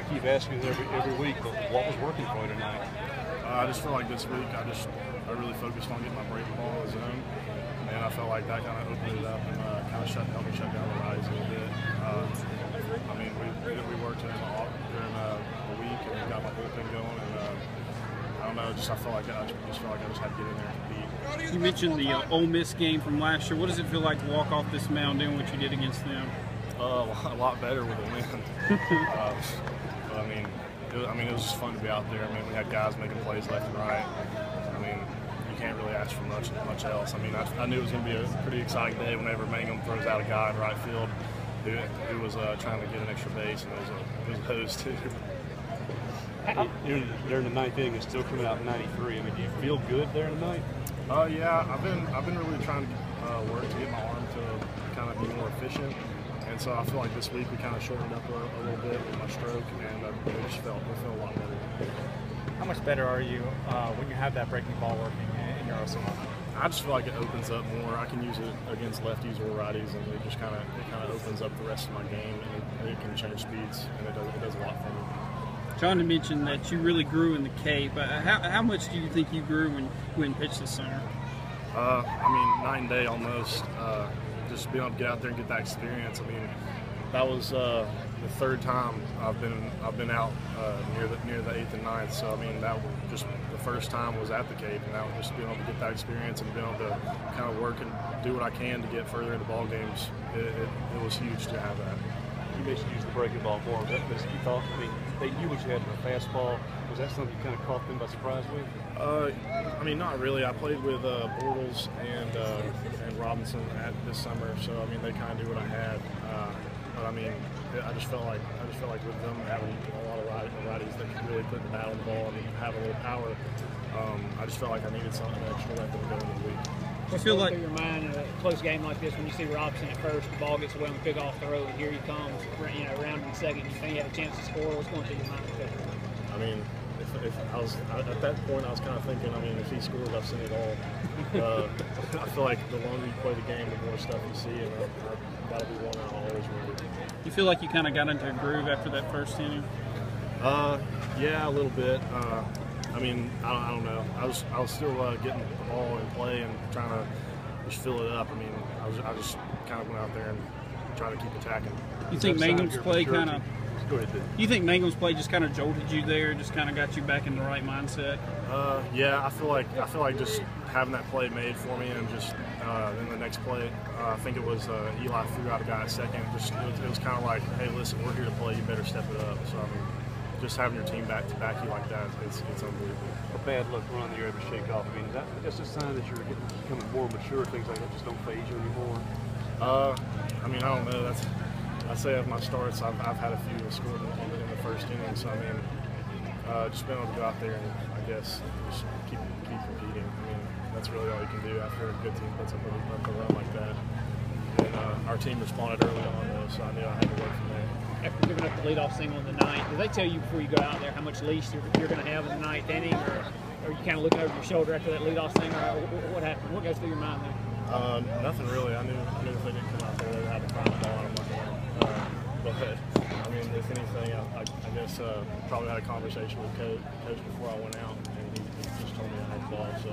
keep asking every week, but what was working for you tonight? I just feel like this week I really focused on getting my breaking ball in the zone, and I felt like that kind of opened it up and kind of helped me shut down the righties a little bit. I mean, we worked during the week and got my bullpen going, and I don't know, I felt like I just had to get in there and compete. You mentioned the Ole Miss game from last year. What does it feel like to walk off this mound doing what you did against them? A lot better with a win. But I mean, it was just fun to be out there. I mean, we had guys making plays left and right. I mean, you can't really ask for much else. I mean, I knew it was going to be a pretty exciting day whenever Mangum throws out a guy in right field who was trying to get an extra base, and it was hosed too. During the ninth inning, it's still coming out 93. I mean, do you feel good there tonight? Yeah, I've been really trying to work to get my arm to kind of be more efficient. And so I feel like this week we kind of shortened up a little bit with my stroke, and it just felt a lot better. How much better are you when you have that breaking ball working in your arsenal? I just feel like it opens up more. I can use it against lefties or righties, and it kind of opens up the rest of my game, and it can change speeds, and it does a lot for me. John mentioned that you really grew in the Cape. How much do you think you grew when you went and pitched this summer? I mean, night and day almost. Just being able to get out there and get that experience. I mean, that was the third time I've been out near the 8th and 9th. So I mean, that was just the first time was at the Cape, and that was just being able to get that experience and being able to kind of work and do what I can to get further into ball games. It was huge to have that. You basically used the breaking ball more. You thought, I mean, they knew what you had in the fastball. Was that something you kind of caught them by surprise with? I mean, not really. I played with Bortles and Robinson this summer, so I mean, they kind of knew what I had. But I mean, I just felt like with them having a lot of righties that could really put the bat on the ball and have a little power, I just felt like I needed something extra left to go into the week. What's going through your mind in a close game like this when you see Robinson at first, the ball gets away on the pick-off throw, and here he comes, round in second, you think you have a chance to score? What's going through your mind? I mean, if I was at that point, I was kind of thinking, I mean, if he scores, I've seen it all. I feel like the longer you play the game, the more stuff you see, and that'll be one I'll always remember. You feel like you kind of got into a groove after that first inning? Yeah, a little bit. I mean, I don't know. I was still getting the ball in play and trying to just fill it up. I mean, I just kind of went out there and tried to keep attacking. You think Mangum's play kind of? Go ahead, dude. You think Mangum's play just kind of jolted you there, just kind of got you back in the right mindset? Yeah, I feel like just having that play made for me, and just in the next play, I think it was Eli threw out a guy at second. It was kind of like, hey, listen, we're here to play. You better step it up. So I mean, just having your team back you like that, it's unbelievable. A bad luck run you ever shake off. I mean, that's a sign that you're becoming more mature. Things like that just don't phase you anymore. I mean, I don't know. I say of my starts, I've had a few that scored in the first inning. So I mean, just being able to go out there and I guess just keep competing. I mean, that's really all you can do after a good team puts up a run like that. And our team responded early on though, so I knew I had to work from there. After giving up the leadoff single in the ninth, did they tell you before you go out there how much leash you're going to have in the ninth inning, or are you kind of looking over your shoulder after that leadoff single, or what happened? What goes through your mind there? Nothing really. I knew if they didn't come out there, they would have to find the ball. But I mean, if anything, I guess probably had a conversation with Coach before I went out, and he just told me I had the ball. So.